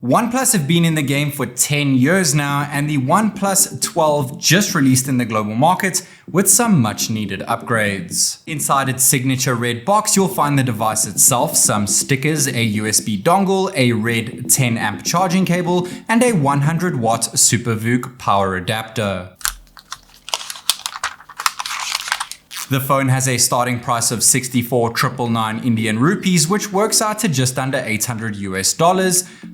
OnePlus have been in the game for 10 years now, and the OnePlus 12 just released in the global market with some much needed upgrades. Inside its signature red box, you'll find the device itself, some stickers, a USB dongle, a red 10 amp charging cable, and a 100 watt SuperVOOC power adapter. The phone has a starting price of 64,999 Indian rupees, which works out to just under $800 US.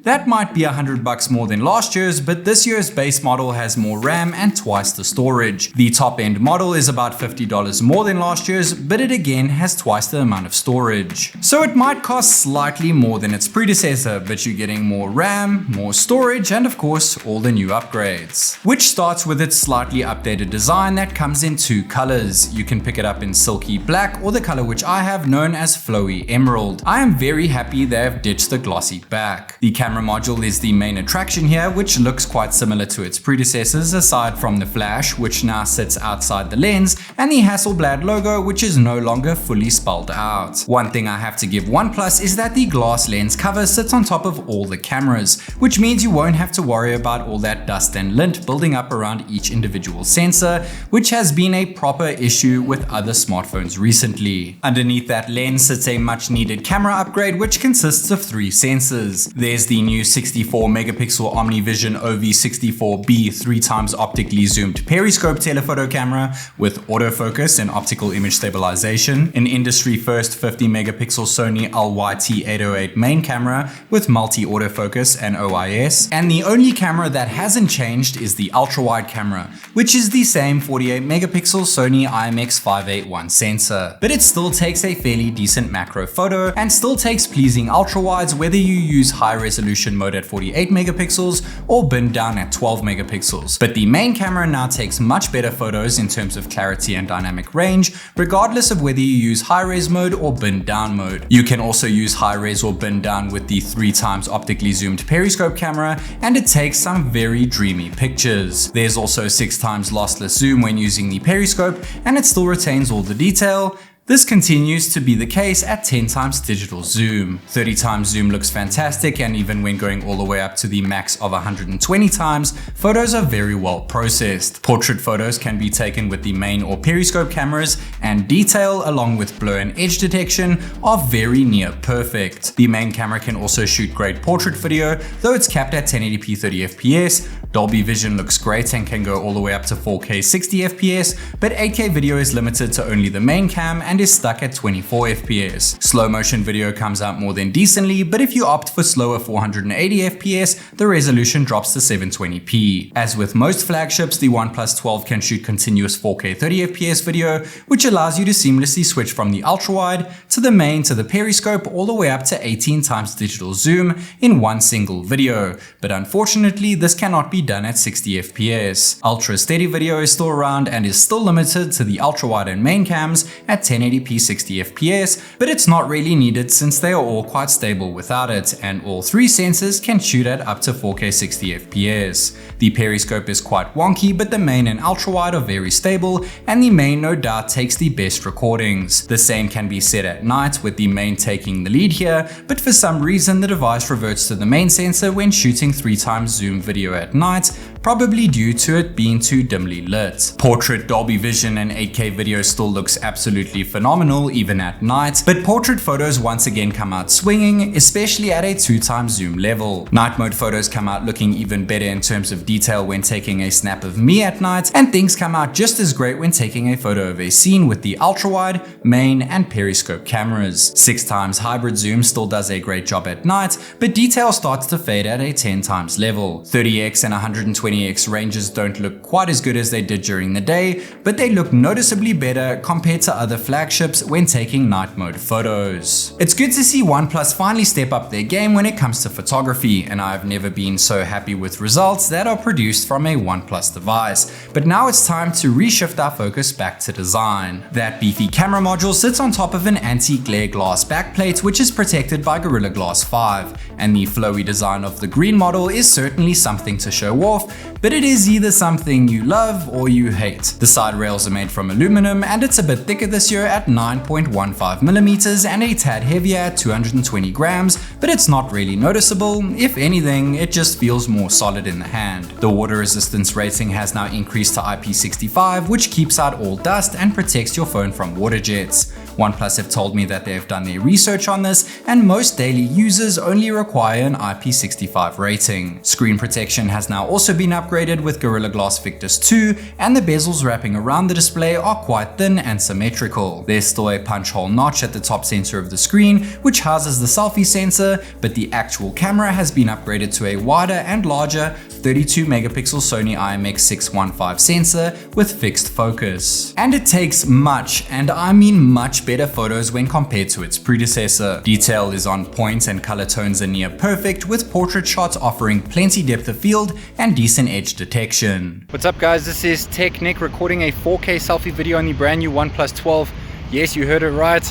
That might be $100 more than last year's, but this year's base model has more RAM and twice the storage. The top end model is about $50 more than last year's, but it again has twice the amount of storage. So it might cost slightly more than its predecessor, but you're getting more RAM, more storage, and of course, all the new upgrades. Which starts with its slightly updated design that comes in two colors. You can pick it up in silky black or the color which I have, known as flowy emerald. I am very happy they have ditched the glossy back. The camera module is the main attraction here, which looks quite similar to its predecessors aside from the flash, which now sits outside the lens, and the Hasselblad logo, which is no longer fully spelled out. One thing I have to give OnePlus is that the glass lens cover sits on top of all the cameras, which means you won't have to worry about all that dust and lint building up around each individual sensor, which has been a proper issue with other smartphones recently. Underneath that lens sits a much needed camera upgrade, which consists of three sensors. There's the new 64 megapixel OmniVision OV64B 3x optically zoomed periscope telephoto camera with autofocus and optical image stabilization, an industry first 50 megapixel Sony LYT808 main camera with multi autofocus and OIS, and the only camera that hasn't changed is the ultra wide camera, which is the same 48 megapixel Sony IMX581 sensor, but it still takes a fairly decent macro photo and still takes pleasing ultra wides whether you use high resolution mode at 48 megapixels or bin down at 12 megapixels. But the main camera now takes much better photos in terms of clarity and dynamic range, regardless of whether you use high res mode or bin down mode. You can also use high res or bin down with the 3x optically zoomed periscope camera, and it takes some very dreamy pictures. There's also 6x lossless zoom when using the periscope, and it still retains all the detail. This continues to be the case at 10x digital zoom. 30x zoom looks fantastic, and even when going all the way up to the max of 120x, photos are very well processed. Portrait photos can be taken with the main or periscope cameras, and detail along with blur and edge detection are very near perfect. The main camera can also shoot great portrait video, though it's capped at 1080p 30fps. Dolby Vision looks great and can go all the way up to 4K 60fps, but 8K video is limited to only the main cam and is stuck at 24 FPS. Slow motion video comes out more than decently, but if you opt for slower 480 FPS, the resolution drops to 720p. As with most flagships, the OnePlus 12 can shoot continuous 4K 30 FPS video, which allows you to seamlessly switch from the ultra-wide to the main to the periscope all the way up to 18x digital zoom in one single video. But unfortunately, this cannot be done at 60 FPS. Ultra steady video is still around and is still limited to the ultra-wide and main cams at 1080p 60 FPS, but it's not really needed since they are all quite stable without it, and all three sensors can shoot at up to 4K 60 FPS. The periscope is quite wonky, but the main and ultra-wide are very stable, and the main no doubt takes the best recordings. The same can be said at night, with the main taking the lead here, but for some reason the device reverts to the main sensor when shooting 3x zoom video at night, probably due to it being too dimly lit. Portrait, Dolby Vision, and 8K video still looks absolutely phenomenal even at night, but portrait photos once again come out swinging, especially at a 2x zoom level. Night mode photos come out looking even better in terms of detail when taking a snap of me at night, and things come out just as great when taking a photo of a scene with the ultra-wide, main, and periscope cameras. 6x hybrid zoom still does a great job at night, but detail starts to fade at a 10x level. 30x and 120x ranges don't look quite as good as they did during the day, but they look noticeably better compared to other flagships when taking night mode photos. It's good to see OnePlus finally step up their game when it comes to photography, and I've never been so happy with results that are produced from a OnePlus device. But now it's time to reshift our focus back to design. That beefy camera module sits on top of an anti-glare glass backplate, which is protected by Gorilla Glass 5, and the flowy design of the green model is certainly something to show off, but it is either something you love or you hate. The side rails are made from aluminum and it's a bit thicker this year at 9.15mm and a tad heavier at 220 grams, but it's not really noticeable. If anything, it just feels more solid in the hand. The water resistance rating has now increased to IP65, which keeps out all dust and protects your phone from water jets. OnePlus have told me that they have done their research on this, and most daily users only require an IP65 rating. Screen protection has now also been upgraded with Gorilla Glass Victus 2, and the bezels wrapping around the display are quite thin and symmetrical. There's still a punch hole notch at the top center of the screen, which houses the selfie sensor, but the actual camera has been upgraded to a wider and larger 32 megapixel Sony IMX615 sensor with fixed focus. And it takes much, and I mean much better photos when compared to its predecessor. Detail is on point and color tones are near perfect, with portrait shots offering plenty depth of field and decent edge detection. What's up guys, this is TechNick recording a 4K selfie video on the brand new OnePlus 12. Yes, you heard it right.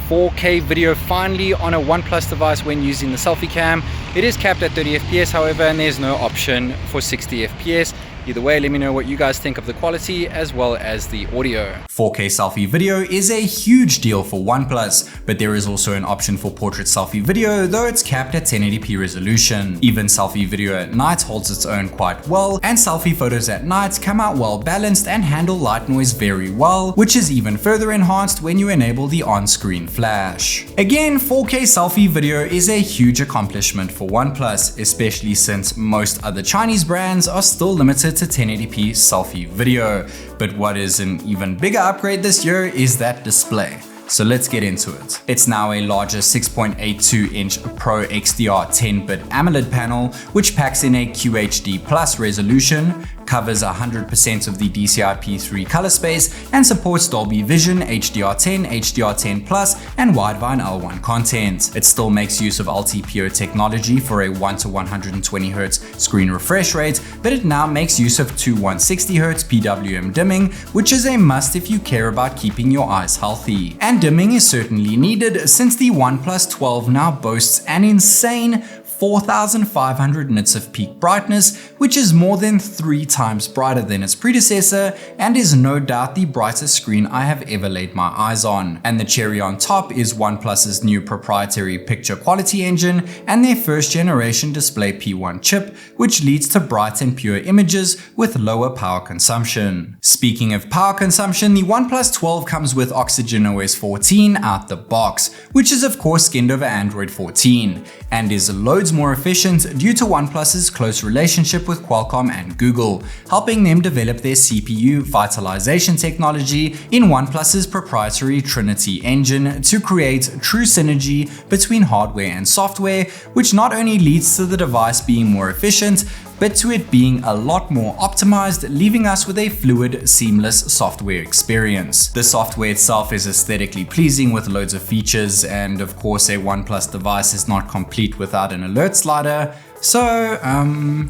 4K video finally on a OnePlus device when using the selfie cam. It is capped at 30 FPS however, and there's no option for 60 FPS. Either way, let me know what you guys think of the quality as well as the audio. 4K selfie video is a huge deal for OnePlus, but there is also an option for portrait selfie video, though it's capped at 1080p resolution. Even selfie video at night holds its own quite well, and selfie photos at night come out well balanced and handle light noise very well, which is even further enhanced when you enable the on-screen flash. Again, 4K selfie video is a huge accomplishment for OnePlus, especially since most other Chinese brands are still limited to 1080p selfie video. But what is an even bigger upgrade this year is that display. So let's get into it. It's now a larger 6.82-inch Pro XDR 10-bit AMOLED panel, which packs in a QHD Plus resolution, covers 100% of the DCI-P3 color space, and supports Dolby Vision, HDR10, HDR10 Plus, and Widevine L1 content. It still makes use of LTPO technology for a 1 to 120Hz screen refresh rate, but it now makes use of 2 160Hz PWM dimming, which is a must if you care about keeping your eyes healthy. And dimming is certainly needed since the OnePlus 12 now boasts an insane 4,500 nits of peak brightness, which is more than 3 times brighter than its predecessor and is no doubt the brightest screen I have ever laid my eyes on. And the cherry on top is OnePlus's new proprietary picture quality engine and their first generation display P1 chip, which leads to bright and pure images with lower power consumption. Speaking of power consumption, the OnePlus 12 comes with OxygenOS 14 out the box, which is of course skinned over Android 14, and is loads more efficient due to OnePlus's close relationship with Qualcomm and Google, helping them develop their CPU vitalization technology in OnePlus's proprietary Trinity engine to create true synergy between hardware and software, which not only leads to the device being more efficient, but to it being a lot more optimized, leaving us with a fluid, seamless software experience. The software itself is aesthetically pleasing with loads of features, and of course a OnePlus device is not complete without an alert slider. So,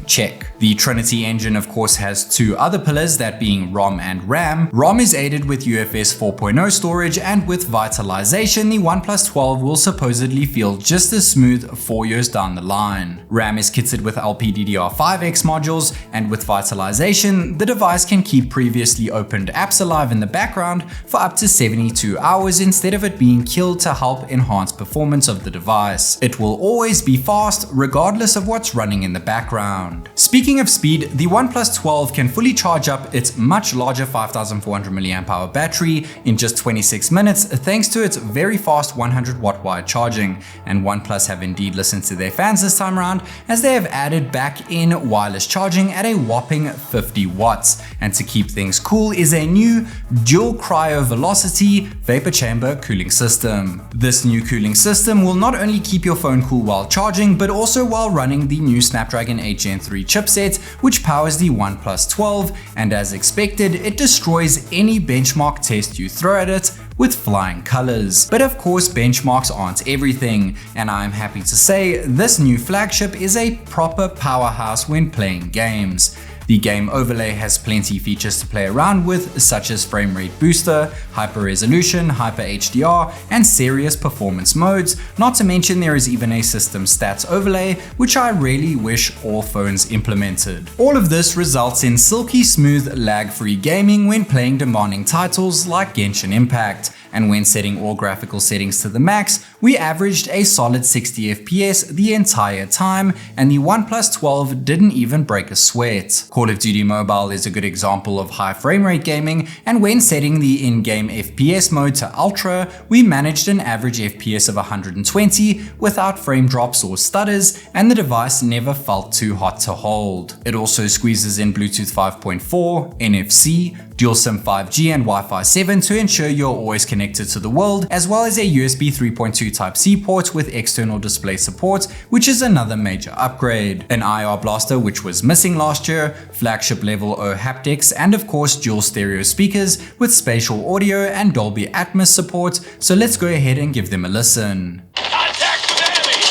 check. The Trinity engine of course has 2 other pillars, that being ROM and RAM. ROM is aided with UFS 4.0 storage, and with vitalization, the OnePlus 12 will supposedly feel just as smooth 4 years down the line. RAM is kitted with LPDDR5X modules, and with vitalization, the device can keep previously opened apps alive in the background for up to 72 hours instead of it being killed to help enhance performance of the device. It will always be fast, regardless of what's running in the background. Speaking of speed, the OnePlus 12 can fully charge up its much larger 5400 mAh battery in just 26 minutes thanks to its very fast 100 watt wired charging, and OnePlus have indeed listened to their fans this time around, as they have added back in wireless charging at a whopping 50 watts, and to keep things cool is a new dual cryo velocity vapor chamber cooling system. This new cooling system will not only keep your phone cool while charging, but also while running the new Snapdragon 8 Gen 3 chipset, which powers the OnePlus 12, and as expected, it destroys any benchmark test you throw at it with flying colors. But of course, benchmarks aren't everything, and I'm happy to say this new flagship is a proper powerhouse when playing games. The game overlay has plenty features to play around with, such as frame rate booster, hyper resolution, hyper HDR, and serious performance modes, not to mention there is even a system stats overlay, which I really wish all phones implemented. All of this results in silky smooth lag-free gaming when playing demanding titles like Genshin Impact, and when setting all graphical settings to the max, we averaged a solid 60 FPS the entire time, and the OnePlus 12 didn't even break a sweat. Call of Duty Mobile is a good example of high frame rate gaming, and when setting the in-game FPS mode to Ultra, we managed an average FPS of 120 without frame drops or stutters, and the device never felt too hot to hold. It also squeezes in Bluetooth 5.4, NFC, dual SIM 5G and Wi-Fi 7 to ensure you're always connected to the world, as well as a USB 3.2 Type-C port with external display support, which is another major upgrade. An IR blaster which was missing last year, flagship level O haptics, and of course dual stereo speakers with spatial audio and Dolby Atmos support, so let's go ahead and give them a listen. Contact with enemy!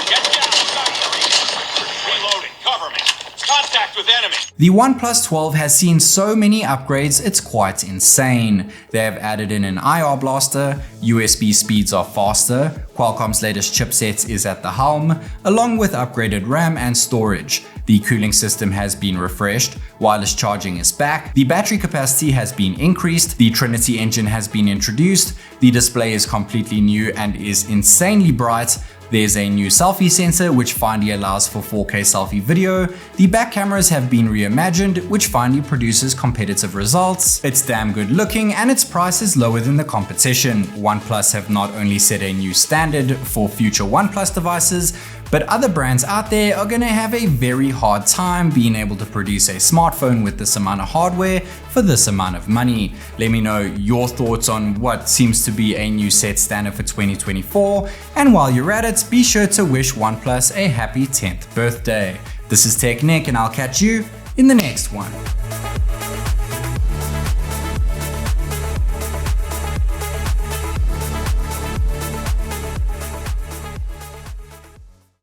Get down, reloading, cover me. Contact with enemy! The OnePlus 12 has seen so many upgrades, it's quite insane. They have added in an IR blaster, USB speeds are faster, Qualcomm's latest chipset is at the helm, along with upgraded RAM and storage. The cooling system has been refreshed, wireless charging is back, the battery capacity has been increased, the Trinity engine has been introduced, the display is completely new and is insanely bright. There's a new selfie sensor which finally allows for 4K selfie video, the back cameras have been reimagined which finally produces competitive results, it's damn good looking and its price is lower than the competition. OnePlus have not only set a new standard for future OnePlus devices, but other brands out there are gonna have a very hard time being able to produce a smartphone with this amount of hardware for this amount of money. Let me know your thoughts on what seems to be a new set standard for 2024, and while you're at it, be sure to wish OnePlus a happy 10th birthday. This is TechNick and I'll catch you in the next one.